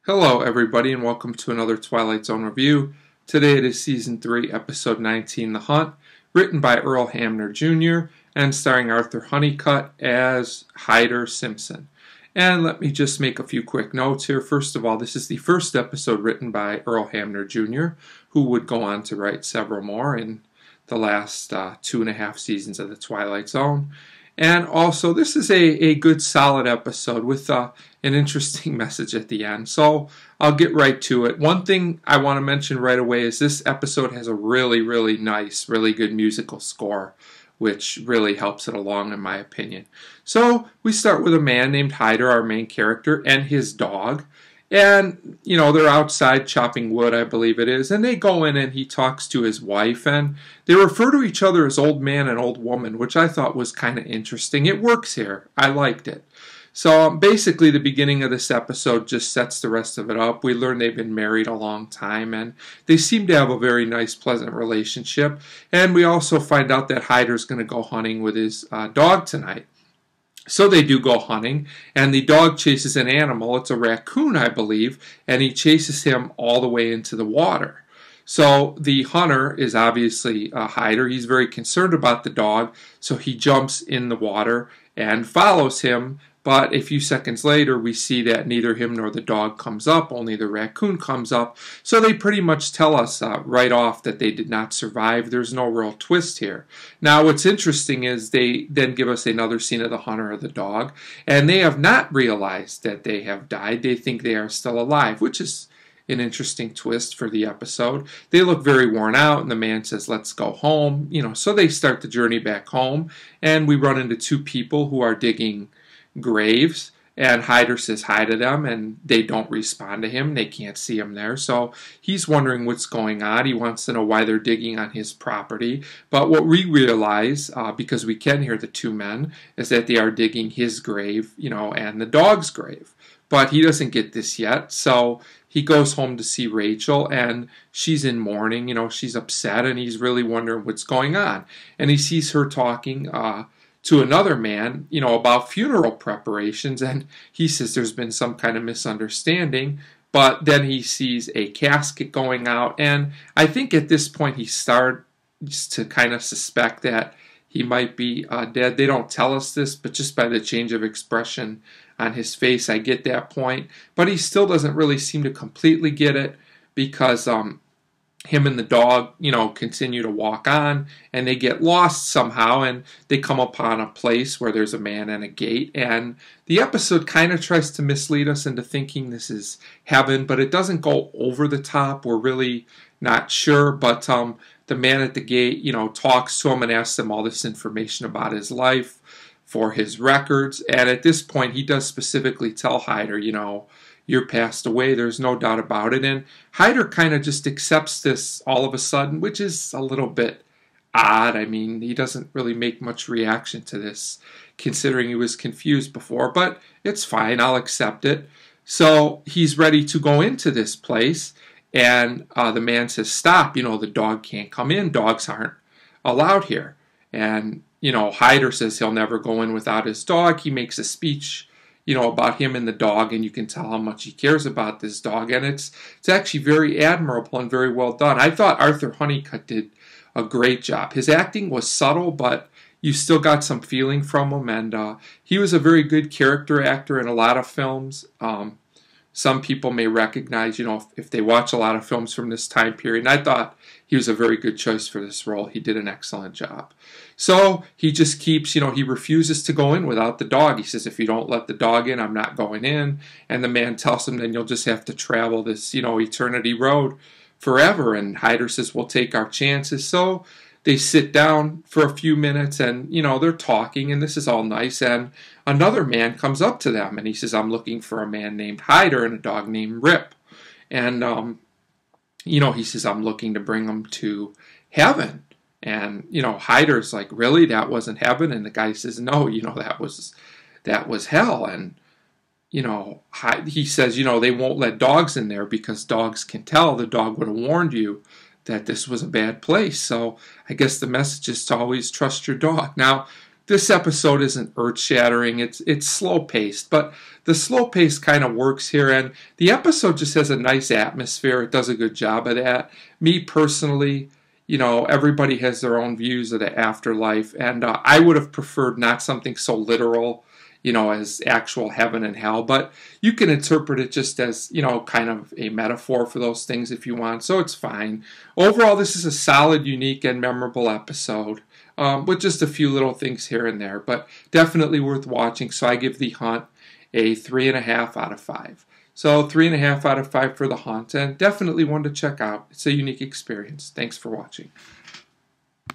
Hello everybody and welcome to another Twilight Zone review. Today it is Season 3, Episode 19, The Hunt, written by Earl Hamner Jr. and starring Arthur Honeycutt as Hyder Simpson. And let me just make a few quick notes here. First of all, this is the first episode written by Earl Hamner Jr., who would go on to write several more in the last 2.5 seasons of The Twilight Zone. And also, this is a good, solid episode with an interesting message at the end. So I'll get right to it. One thing I want to mention right away is this episode has a really, really nice, really good musical score, which really helps it along, in my opinion. So we start with a man named Hyder, our main character, and his dog. And, you know, they're outside chopping wood, I believe it is, and they go in and he talks to his wife, and they refer to each other as old man and old woman, which I thought was kind of interesting. It works here. I liked it. So basically the beginning of this episode just sets the rest of it up. We learn they've been married a long time, and they seem to have a very nice, pleasant relationship. And we also find out that Hyder's going to go hunting with his dog tonight. So they do go hunting, and the dog chases an animal. It's a raccoon, I believe, and he chases him all the way into the water. So the hunter is obviously Hyder. He's very concerned about the dog, so he jumps in the water and follows him. But a few seconds later, we see that neither him nor the dog comes up, only the raccoon comes up. So they pretty much tell us right off that they did not survive. There's no real twist here. Now, what's interesting is they then give us another scene of the hunter or the dog, and they have not realized that they have died. They think they are still alive, which is an interesting twist for the episode. They look very worn out, and the man says, "Let's go home." So they start the journey back home, and we run into two people who are digging graves, and Hyder says hi to them, and they don't respond to him. They can't see him there, so he's wondering what's going on. He wants to know why they're digging on his property. But what we realize, because we can hear the two men, is that they are digging his grave, and the dog's grave. But he doesn't get this yet, so he goes home to see Rachel, and she's in mourning. She's upset, and he's really wondering what's going on. And he sees her talking to another man, about funeral preparations, and he says there's been some kind of misunderstanding, but then he sees a casket going out, and I think at this point he starts to kind of suspect that he might be dead. They don't tell us this, but just by the change of expression on his face, I get that point, but he still doesn't really seem to completely get it, because him and the dog, continue to walk on, and they get lost somehow, and they come upon a place where there's a man and a gate, and the episode kind of tries to mislead us into thinking this is heaven, but it doesn't go over the top. We're really not sure, but the man at the gate, talks to him and asks him all this information about his life for his records, and at this point, he does specifically tell Hyder, you're passed away, there's no doubt about it. And Hyder kind of just accepts this all of a sudden, which is a little bit odd. I mean, he doesn't really make much reaction to this, considering he was confused before, but it's fine, I'll accept it. So he's ready to go into this place, and the man says, "Stop, the dog can't come in, dogs aren't allowed here." And, Hyder says he'll never go in without his dog. He makes a speech about him and the dog, and you can tell how much he cares about this dog, and it's actually very admirable and very well done. I thought Arthur Honeycutt did a great job. His acting was subtle, but you still got some feeling from him, and he was a very good character actor in a lot of films. Some people may recognize, if they watch a lot of films from this time period, and I thought he was a very good choice for this role. He did an excellent job. So he just keeps, he refuses to go in without the dog. He says, "If you don't let the dog in, I'm not going in." And the man tells him, "Then you'll just have to travel this, eternity road forever." And Hyder says, "We'll take our chances." So they sit down for a few minutes, and, they're talking, and this is all nice. And another man comes up to them, and he says, "I'm looking for a man named Hyder and a dog named Rip." And, he says, "I'm looking to bring them to heaven." And, Hyder's like, "Really? That wasn't heaven?" And the guy says, "No, that was hell." And, he says, "They won't let dogs in there because dogs can tell. The dog would have warned you that this was a bad place." So I guess the message is to always trust your dog. Now, this episode isn't earth-shattering. It's slow-paced, but the slow pace kind of works here, and the episode just has a nice atmosphere. It does a good job of that. Me personally, everybody has their own views of the afterlife, and I would have preferred not something so literal, as actual heaven and hell, but you can interpret it just as, kind of a metaphor for those things if you want, so it's fine. Overall, this is a solid, unique, and memorable episode, with just a few little things here and there, but definitely worth watching, so I give The Hunt a 3.5 out of 5. So 3.5 out of 5 for The Hunt, and definitely one to check out. It's a unique experience. Thanks for watching.